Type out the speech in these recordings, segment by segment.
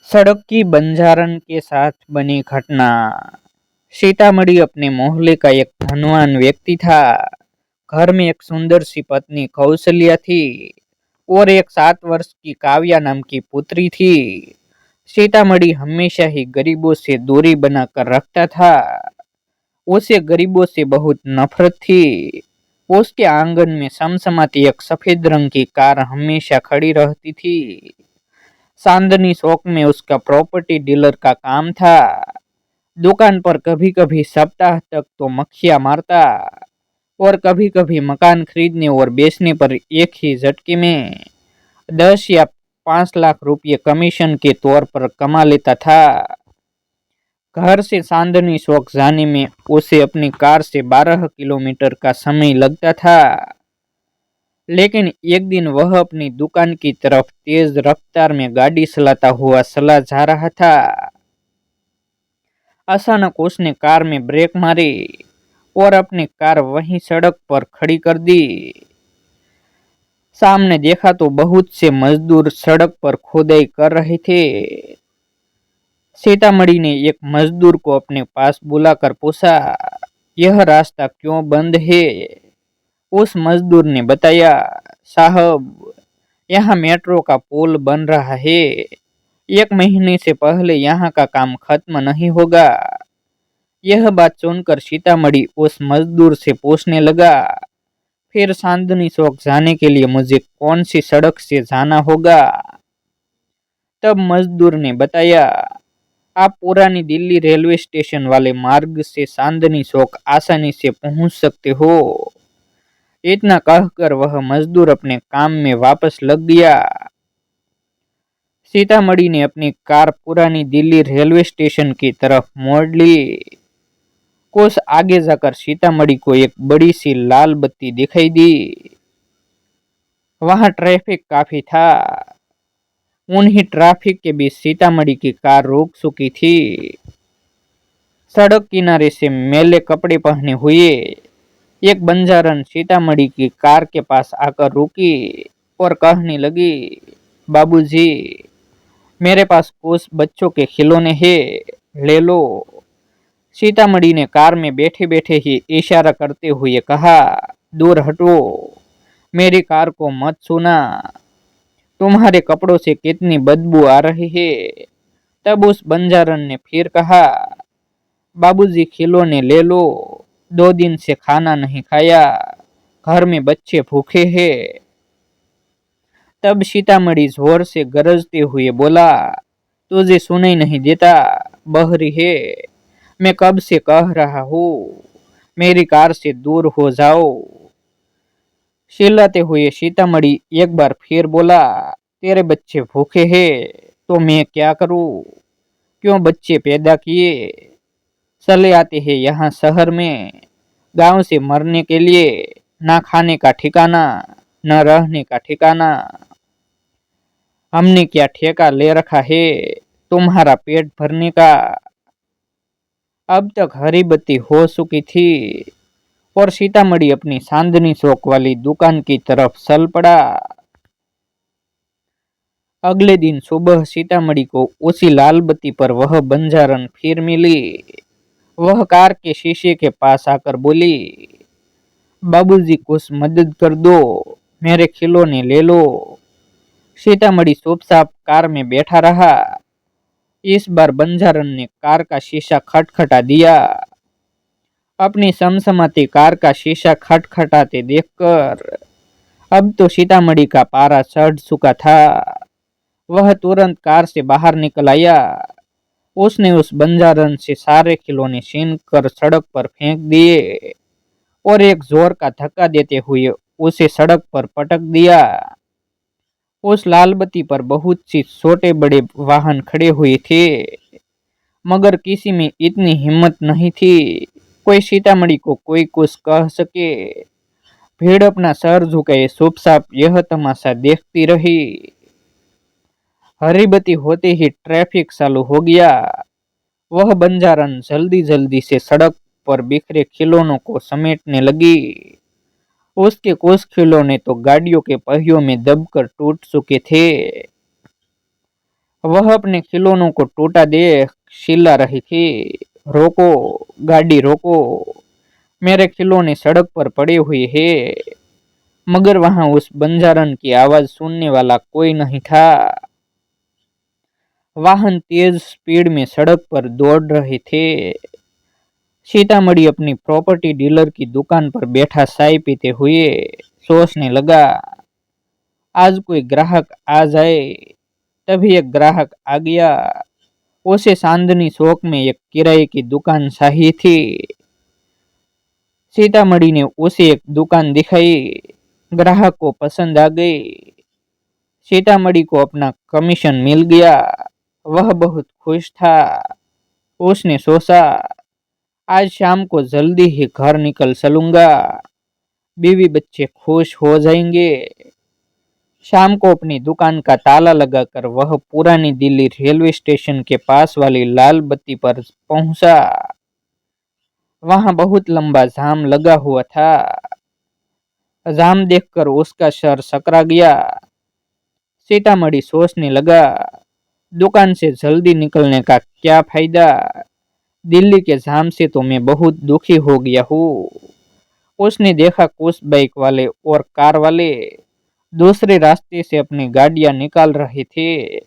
सड़क की बंजारण के साथ बनी घटना। सीतामढ़ी अपने मोहल्ले का एक धनवान व्यक्ति था। घर में एक सुंदर सी पत्नी कौशल्या थी और एक 7 वर्ष की काव्या नाम की पुत्री थी। सीतामढ़ी हमेशा ही गरीबों से दूरी बनाकर रखता था। उसे गरीबों से बहुत नफरत थी। उसके आंगन में समसमाती एक सफेद रंग की कार हमेशा खड़ी रहती थी। चांदनी चौक में उसका प्रॉपर्टी डीलर का काम था। दुकान पर कभी कभी सप्ताह तक तो मक्खियां मारता और कभी कभी मकान खरीदने और बेचने पर एक ही झटके में 10 या 5 लाख रुपये कमीशन के तौर पर कमा लेता था। घर से चांदनी चौक जाने में उसे अपनी कार से 12 किलोमीटर का समय लगता था। लेकिन एक दिन वह अपनी दुकान की तरफ तेज रफ्तार में गाड़ी चलाता हुआ चला जा रहा था। अचानक उसने कार में ब्रेक मारी और अपनी कार वहीं सड़क पर खड़ी कर दी। सामने देखा तो बहुत से मजदूर सड़क पर खोदाई कर रहे थे। सीतामढ़ी ने एक मजदूर को अपने पास बुलाकर पूछा, यह रास्ता क्यों बंद है? उस मजदूर ने बताया, साहब, यहाँ मेट्रो का पुल बन रहा है। 1 महीने से पहले यहाँ का काम खत्म नहीं होगा। यह बात सुनकर सीतामढ़ी उस मजदूर से पूछने लगा, फिर चांदनी चौक जाने के लिए मुझे कौन सी सड़क से जाना होगा? तब मजदूर ने बताया, आप पुरानी दिल्ली रेलवे स्टेशन वाले मार्ग से चांदनी चौक आसानी से पहुंच सकते हो। इतना कहकर वह मजदूर अपने काम में वापस लग गया। सीतामढ़ी ने अपनी कार पुरानी दिल्ली रेलवे स्टेशन की तरफ मोड़ ली। कुछ आगे जाकर सीतामढ़ी को एक बड़ी सी लाल बत्ती दिखाई दी। वहां ट्रैफिक काफी था। उन्हीं ट्रैफिक के बीच सीतामढ़ी की कार रुक चुकी थी। सड़क किनारे से मैले कपड़े पहने हुए एक बंजारन सीतामढ़ी की कार के पास आकर रुकी और कहने लगी, बाबूजी, मेरे पास कुछ बच्चों के खिलौने हैं, ले लो। सीतामढ़ी ने कार में बैठे बैठे ही इशारा करते हुए कहा, दूर हटो, मेरी कार को मत छूना, तुम्हारे कपड़ों से कितनी बदबू आ रही है। तब उस बंजारन ने फिर कहा, बाबूजी, खिलौने ले लो, 2 दिन से खाना नहीं खाया, घर में बच्चे भूखे हैं। तब सीतामढ़ी जोर से गरजते हुए बोला, तुझे सुनाई नहीं देता, बहरी है, मैं कब से कह रहा हूँ, मेरी कार से दूर हो जाओ। चिल्लाते हुए सीतामढ़ी एक बार फिर बोला, तेरे बच्चे भूखे हैं तो मैं क्या करूँ? क्यों बच्चे पैदा किए? चले आते हैं यहाँ शहर में, गांव से मरने के लिए, ना खाने का ठिकाना, न रहने का ठिकाना। हमने क्या ठेका ले रखा है तुम्हारा पेट भरने का? अब तक हरी बत्ती हो चुकी थी और सीतामढ़ी अपनी चांदनी चौक वाली दुकान की तरफ चल पड़ा। अगले दिन सुबह सीतामढ़ी को उसी लाल बत्ती पर वह बंजारन फिर मिली। वह कार के शीशे के पास आकर बोली, बाबूजी, कुछ मदद कर दो, मेरे खिलौने ले लो। सीतामढ़ी चुपचाप कार में बैठा रहा। इस बार बंजारन ने कार का शीशा खटखटा दिया। अपनी समसमाती कार का शीशा खटखटाते देखकर अब तो सीतामढ़ी का पारा चढ़ चुका था। वह तुरंत कार से बाहर निकल आया। उसने उस बंजारन से सारे खिलौने छीन कर सड़क पर फेंक दिए और एक जोर का धक्का देते हुए उसे सड़क पर पटक दिया। उस लाल बत्ती पर बहुत सी छोटे बड़े वाहन खड़े हुए थे, मगर किसी में इतनी हिम्मत नहीं थी कोई सीतामढ़ी को कोई कुछ कह सके। भीड़ अपना सर झुकाए चुपचाप यह तमाशा देखती रही। हरी बत्ती होते ही ट्रैफिक चालू हो गया। वह बंजारन जल्दी जल्दी से सड़क पर बिखरे खिलौनों को समेटने लगी। उसके कुछ खिलौने तो गाड़ियों के पहियों में दबकर टूट चुके थे। वह अपने खिलौनों को टूटा देख चिल्ला रही थी, रोको, गाड़ी रोको, मेरे खिलौने सड़क पर पड़े हुए हैं। मगर वहां उस बंजारन की आवाज सुनने वाला कोई नहीं था। वाहन तेज स्पीड में सड़क पर दौड़ रहे थे। सीतामढ़ी अपनी प्रॉपर्टी डीलर की दुकान पर बैठा चाय पीते हुए सोचने लगा, आज कोई ग्राहक आ जाए। तभी एक ग्राहक आ गया। उसे चांदनी चौक में एक किराए की दुकान चाहिए थी। सीतामढ़ी ने उसे एक दुकान दिखाई। ग्राहक को पसंद आ गई। सीतामढ़ी को अपना कमीशन मिल गया। वह बहुत खुश था। उसने सोचा, आज शाम को जल्दी ही घर निकल चलूंगा, बीवी बच्चे खुश हो जाएंगे। शाम को अपनी दुकान का ताला लगाकर वह पुरानी दिल्ली रेलवे स्टेशन के पास वाली लाल बत्ती पर पहुंचा। वहां बहुत लंबा जाम लगा हुआ था। जाम देखकर उसका सर सकरा गया। सीतामढ़ी सोचने लगा, दुकान से जल्दी निकलने का क्या फायदा। दिल्ली के जाम से तो मैं बहुत दुखी हो गया हूँ। उसने देखा कुछ बाइक वाले और कार वाले दूसरे रास्ते से अपनी गाड़ियां निकाल रहे थे।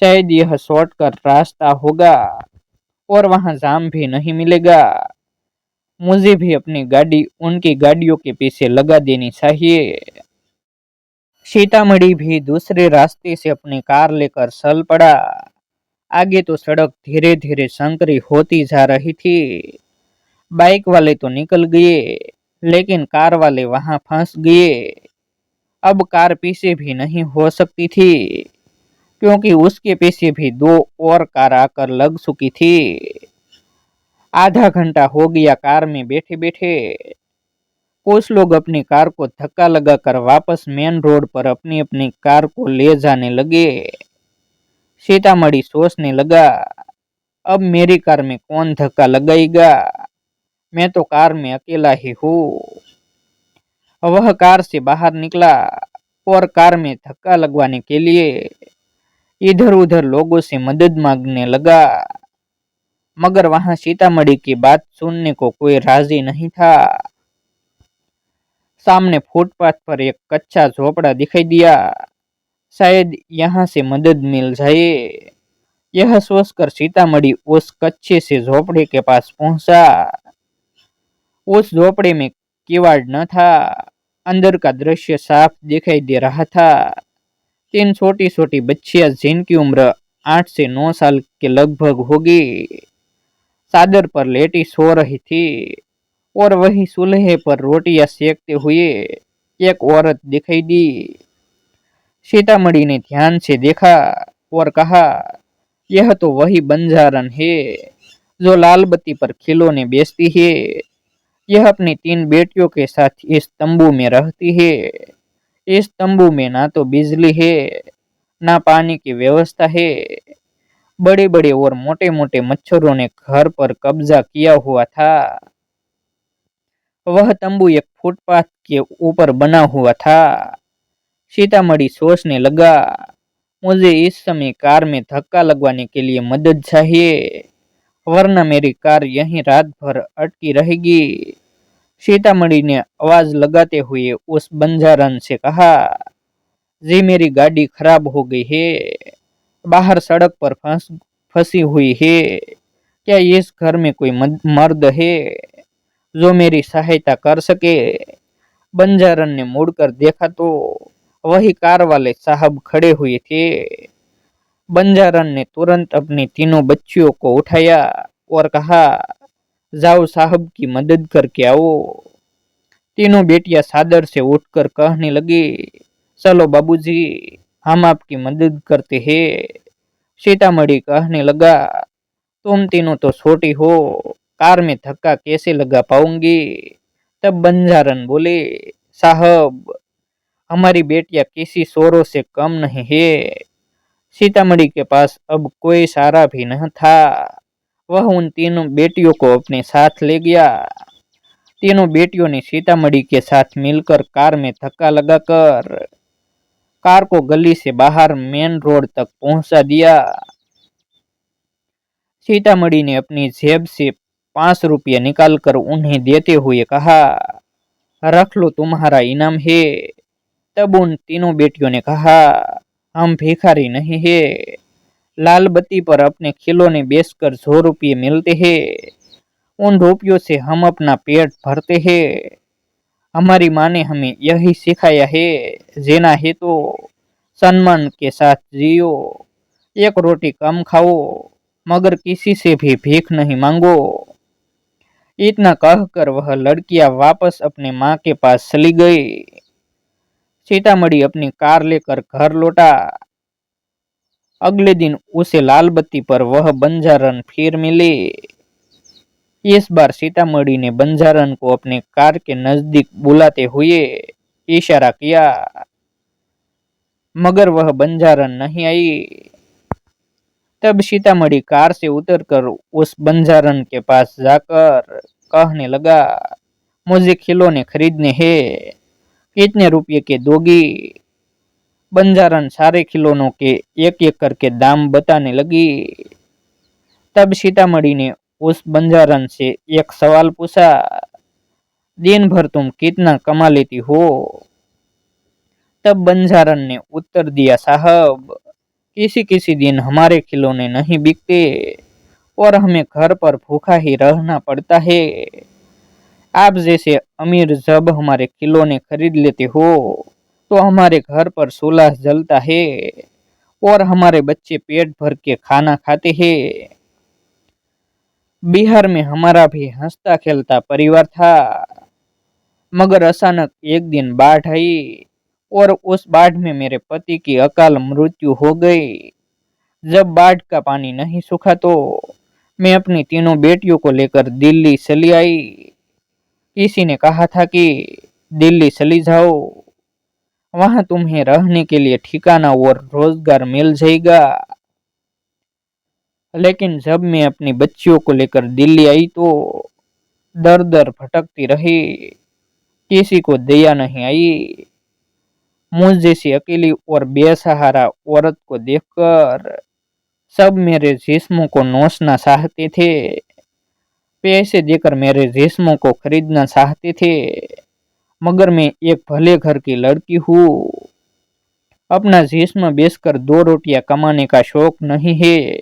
शायद यह शॉर्टकट रास्ता होगा और वहां जाम भी नहीं मिलेगा। मुझे भी अपनी गाड़ी उनकी गाड़ियों के पीछे लगा देनी चाहिए। सीतामढ़ी भी दूसरे रास्ते से अपनी कार लेकर चल पड़ा। आगे तो सड़क धीरे धीरे संकरी होती जा रही थी। बाइक वाले तो निकल गए, लेकिन कार वाले वहां फंस गए। अब कार पीछे भी नहीं हो सकती थी, क्योंकि उसके पीछे भी दो और कार आकर लग चुकी थी। आधा घंटा हो गया कार में बैठे बैठे। कुछ लोग अपनी कार को धक्का लगाकर वापस मेन रोड पर अपनी अपनी कार को ले जाने लगे। सीतामढ़ी सोचने लगा, अब मेरी कार में कौन धक्का लगाएगा। मैं तो कार में अकेला ही हूँ। वह कार से बाहर निकला और कार में धक्का लगवाने के लिए इधर उधर लोगों से मदद मांगने लगा। मगर वहां सीतामढ़ी की बात सुनने को कोई राजी नहीं था। सामने फुटपाथ पर एक कच्चा झोपड़ा दिखाई दिया। शायद यहाँ से मदद मिल जाए। यह सोचकर सीतामढ़ी उस कच्चे से झोपड़े के पास पहुंचा। उस झोपड़े में किवाड़ न था। अंदर का दृश्य साफ दिखाई दे रहा था। तीन छोटी छोटी बच्चियां जिनकी उम्र 8 से 9 साल के लगभग होगी, चादर पर लेटी सो रही थी। और वही चूल्हे पर रोटियां सेकते हुए एक औरत दिखाई दी। सीतामढ़ी ने ध्यान से देखा और कहा, यह तो वही बंजारन है जो लाल बत्ती पर खिलौने बेचती है। यह अपनी 3 बेटियों के साथ इस तंबू में रहती है। इस तंबू में ना तो बिजली है, ना पानी की व्यवस्था है। बड़े बड़े और मोटे मोटे मच्छरों ने घर पर कब्जा किया हुआ था। वह तंबू एक फुटपाथ के ऊपर बना हुआ था। सीतामढ़ी सोचने लगा, मुझे इस समय कार में धक्का लगवाने के लिए मदद चाहिए, वरना मेरी कार यहीं रात भर अटकी रहेगी। सीतामढ़ी ने आवाज लगाते हुए उस बंजारन से कहा, जी मेरी गाड़ी खराब हो गई है, बाहर सड़क पर फंसी हुई है। क्या इस घर में कोई मर्द है जो मेरी सहायता कर सके। बंजारन ने मुड़कर देखा तो वही कार वाले साहब खड़े हुए थे। बंजारन ने तुरंत अपनी तीनों बच्चियों को उठाया और कहा, जाओ साहब की मदद करके आओ। तीनों बेटियां सादर से उठकर कहने लगी, चलो बाबूजी, हम आपकी मदद करते हैं। सीतामढ़ी कहने लगा, तुम तीनों तो छोटी हो, कार में धक्का कैसे लगा पाऊंगी। तब बंजारन बोले, साहब हमारी बेटियां किसी शोरों से कम नहीं है। सीतामढ़ी के पास अब कोई सहारा भी न था। वह उन तीनों बेटियों को अपने साथ ले गया। तीनों बेटियों ने सीतामढ़ी के साथ मिलकर कार में धक्का लगाकर कार को गली से बाहर मेन रोड तक पहुंचा दिया। सीतामढ़ी ने अपनी जेब से 5 रुपये निकालकर उन्हें देते हुए कहा, रख लो, तुम्हारा इनाम है। तब उन तीनों बेटियों ने कहा, हम भिखारी नहीं है। लाल बत्ती पर अपने खिलौने बेचकर जो रुपये मिलते हैं, उन रुपयों से हम अपना पेट भरते हैं। हमारी माँ ने हमें यही सिखाया है, जीना है तो सम्मान के साथ जियो, एक रोटी कम खाओ, मगर किसी से भी भीख नहीं मांगो। इतना कहकर वह लड़कियां वापस अपने माँ के पास चली गई। सीतामढ़ी अपनी कार लेकर घर लौटा। अगले दिन उसे लाल बत्ती पर वह बंजारन फिर मिली। इस बार सीतामढ़ी ने बंजारन को अपने कार के नजदीक बुलाते हुए इशारा किया, मगर वह बंजारन नहीं आई। तब सीतामढ़ी कार से उतरकर उस बंजारन के पास जाकर कहने लगा, मुझे खिलौने खरीदने हैं, कितने रुपये के दोगी? बंजारन सारे खिलौनों के एक एक करके दाम बताने लगी। तब सीतामढ़ी ने उस बंजारन से एक सवाल पूछा, दिन भर तुम कितना कमा लेती हो? तब बंजारन ने उत्तर दिया, साहब, किसी किसी दिन हमारे खिलौने नहीं बिकते और हमें घर पर भूखा ही रहना पड़ता है। आप जैसे अमीर जब हमारे खिलौने खरीद लेते हो तो हमारे घर पर चूल्हा जलता है और हमारे बच्चे पेट भर के खाना खाते हैं। बिहार में हमारा भी हंसता खेलता परिवार था, मगर अचानक एक दिन बाढ़ आई और उस बाढ़ में मेरे पति की अकाल मृत्यु हो गई। जब बाढ़ का पानी नहीं सूखा तो मैं अपनी तीनों बेटियों को लेकर दिल्ली चली आई। किसी ने कहा था कि दिल्ली चली जाओ, वहां तुम्हें रहने के लिए ठिकाना और रोजगार मिल जाएगा। लेकिन जब मैं अपनी बच्चियों को लेकर दिल्ली आई तो दर दर भटकती रही, किसी को दया नहीं आई। मुझ जैसी अकेली और बेसहारा औरत को देखकर सब मेरे जिस्मों को नोचना चाहते थे, पैसे देकर मेरे जिस्मों को खरीदना चाहते थे, मगर मैं एक भले घर की लड़की हूँ। अपना जिस्म बेचकर 2 रोटियां कमाने का शौक नहीं है,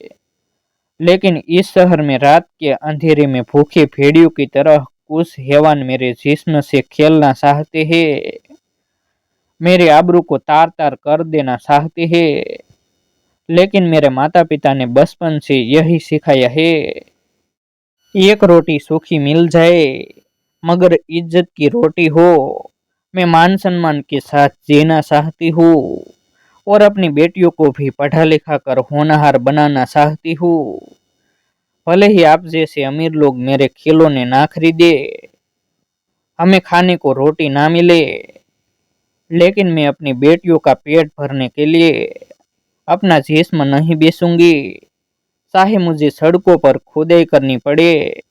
लेकिन इस शहर में रात के अंधेरे में भूखे भेड़ियों की तरह कुछ हैवान मेरे जिस्म से खेलना चाहते हैं, मेरे आबरू को तार तार कर देना चाहते हैं। लेकिन मेरे माता पिता ने बचपन से यही सिखाया है, एक रोटी सूखी मिल जाए मगर इज्जत की रोटी हो। मैं मान सम्मान के साथ जीना चाहती हूँ और अपनी बेटियों को भी पढ़ा लिखा कर होनहार बनाना चाहती हूँ। भले ही आप जैसे अमीर लोग मेरे खिलौने ना खरीदे, हमें खाने को रोटी ना मिले, लेकिन मैं अपनी बेटियों का पेट भरने के लिए अपना जिस्म नहीं बेचूंगी। चाहे मुझे सड़कों पर खुदाई करनी पड़े,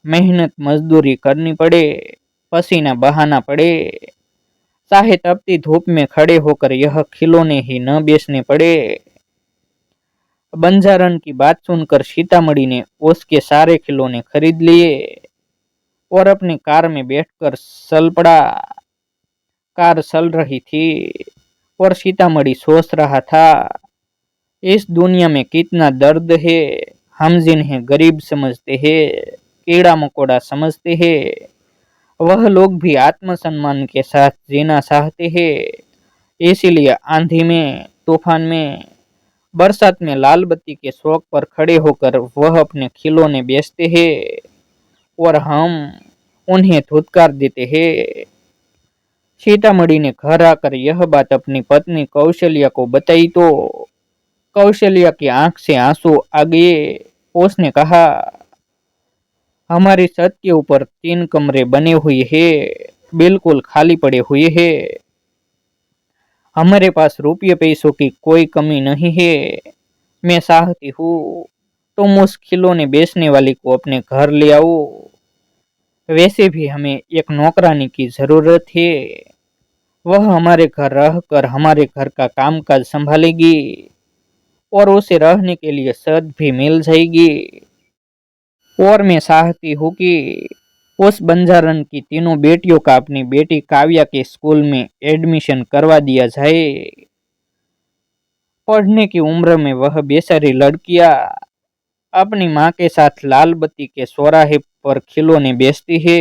मेहनत मजदूरी करनी पड़े, पसीना बहाना पड़े, चाहे तपती धूप में खड़े होकर यह खिलौने ही न बेचने पड़े। बंजारन की बात सुनकर सीतामढ़ी ने उसके सारे खिलौने खरीद लिए और अपनी कार में बैठकर चल पड़ा। कार चल रही थी और सीतामढ़ी सोच रहा था, इस दुनिया में कितना दर्द है। हम जिन्हें गरीब समझते हैं, कीड़ा मकोड़ा समझते हैं, वह लोग भी आत्मसम्मान के साथ जीना चाहते हैं। इसीलिए आंधी में, तूफान में, बरसात में लाल बत्ती के चौक पर खड़े होकर वह अपने खिलौने बेचते हैं और हम उन्हें धुतकार देते हैं। सीतामढ़ी ने घर आकर यह बात अपनी पत्नी कौशल्या को बताई तो कौशल्या की आंख से आंसू आ गए। उसने कहा, हमारी छत के ऊपर 3 कमरे बने हुए हैं, बिल्कुल खाली पड़े हुए हैं। हमारे पास रुपये पैसों की कोई कमी नहीं है। मैं चाहती हूँ तुम उस खिलौने बेचने वाली को अपने घर ले आओ। वैसे भी हमें एक नौकरानी की जरूरत है। वह हमारे घर रहकर हमारे घर का कामकाज संभालेगी और उसे रहने के लिए छत भी मिल जाएगी। और मैं चाहती हूँ कि उस बंजारन की तीनों बेटियों का अपनी बेटी काव्या के स्कूल में एडमिशन करवा दिया जाए। पढ़ने की उम्र में वह बेचारी लड़कियां अपनी माँ के साथ लाल बत्ती के चौराहे पर खिलौने बेचती है।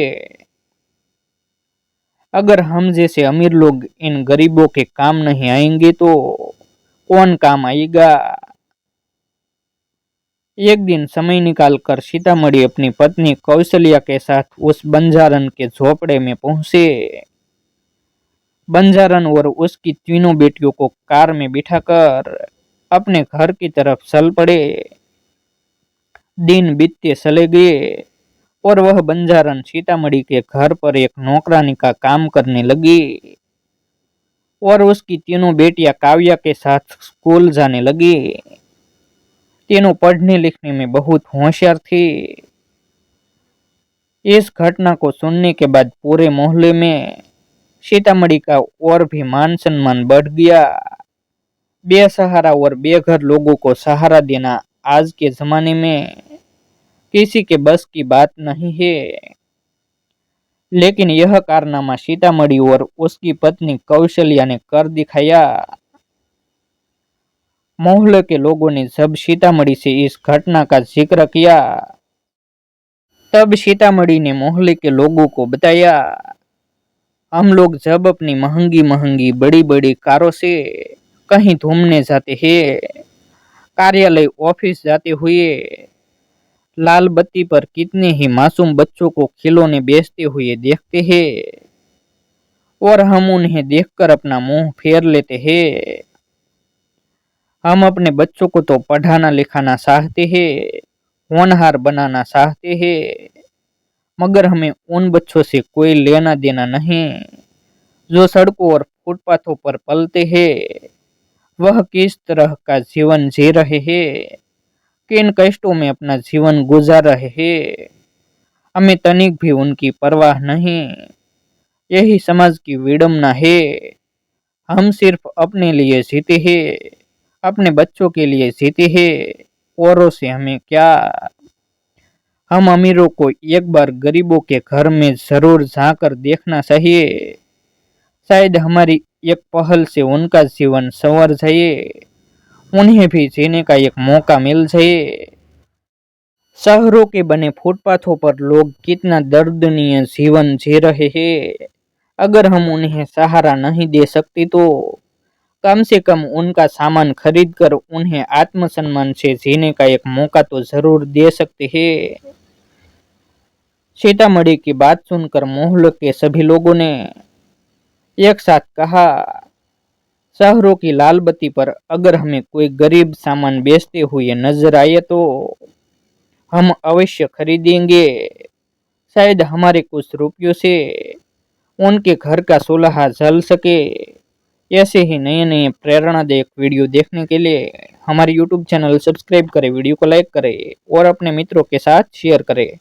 अगर हम जैसे अमीर लोग इन गरीबों के काम नहीं आएंगे तो कौन काम आएगा। एक दिन समय निकालकर सीतामढ़ी अपनी पत्नी कौशल्या के साथ उस बंजारन के झोपड़े में पहुंचे। बंजारन और उसकी तीनों बेटियों को कार में बिठाकर अपने घर की तरफ चल पड़े। दिन बीतते चले गए और वह बंजारन सीतामढ़ी के घर पर एक नौकरानी का काम करने लगी और उसकी तीनों बेटियां काव्या के साथ स्कूल जाने लगी। तीनों पढ़ने लिखने में बहुत होशियार थी। इस घटना को सुनने के बाद पूरे मोहल्ले में सीतामढ़ी का और भी मान सम्मान बढ़ गया। बेसहारा और बेघर लोगों को सहारा देना आज के जमाने में किसी के बस की बात नहीं है। लेकिन यह कारनामा सीतामढ़ी और उसकी पत्नी कौशल्या ने कर दिखाया। मोहल्ले के लोगों ने जब सीतामढ़ी से इस घटना का जिक्र किया तब सीतामढ़ी ने मोहल्ले के लोगों को बताया, हम लोग जब अपनी महंगी महंगी बड़ी बड़ी कारों से कहीं घूमने जाते हैं, कार्यालय ऑफिस जाते हुए लाल बत्ती पर कितने ही मासूम बच्चों को खिलौने बेचते हुए देखते हैं और हम उन्हें देखकर अपना मुंह फेर लेते हैं। हम अपने बच्चों को तो पढ़ाना लिखाना चाहते हैं, होनहार बनाना चाहते हैं, मगर हमें उन बच्चों से कोई लेना देना नहीं जो सड़कों और फुटपाथों पर पलते हैं। वह किस तरह का जीवन जी रहे हैं, किन कष्टों में अपना जीवन गुजार रहे हैं, हमें तनिक भी उनकी परवाह नहीं। यही समाज की विडंबना है। हम सिर्फ अपने लिए जीते हैं, अपने बच्चों के लिए जीते हैं, औरों से हमें क्या। हम अमीरों को एक बार गरीबों के घर में जरूर जाकर देखना चाहिए। शायद हमारी एक पहल से उनका जीवन संवर जाए, उन्हें भी जीने का एक मौका मिल जाए। शहरों के बने फुटपाथों पर लोग कितना दर्दनीय जीवन जी रहे हैं। अगर हम उन्हें सहारा नहीं दे सकते तो कम से कम उनका सामान खरीद कर उन्हें आत्मसम्मान से जीने का एक मौका तो जरूर दे सकते हैं। सीतामढ़ी की बात सुनकर मोहल्ले के सभी लोगों ने एक साथ कहा, शहरों की लाल बत्ती पर अगर हमें कोई गरीब सामान बेचते हुए नजर आए तो हम अवश्य खरीदेंगे। शायद हमारे कुछ रुपयों से उनके घर का चूल्हा जल सके। ऐसे ही नए नए प्रेरणादायक वीडियो देखने के लिए हमारे YouTube चैनल सब्सक्राइब करें, वीडियो को लाइक करें और अपने मित्रों के साथ शेयर करें।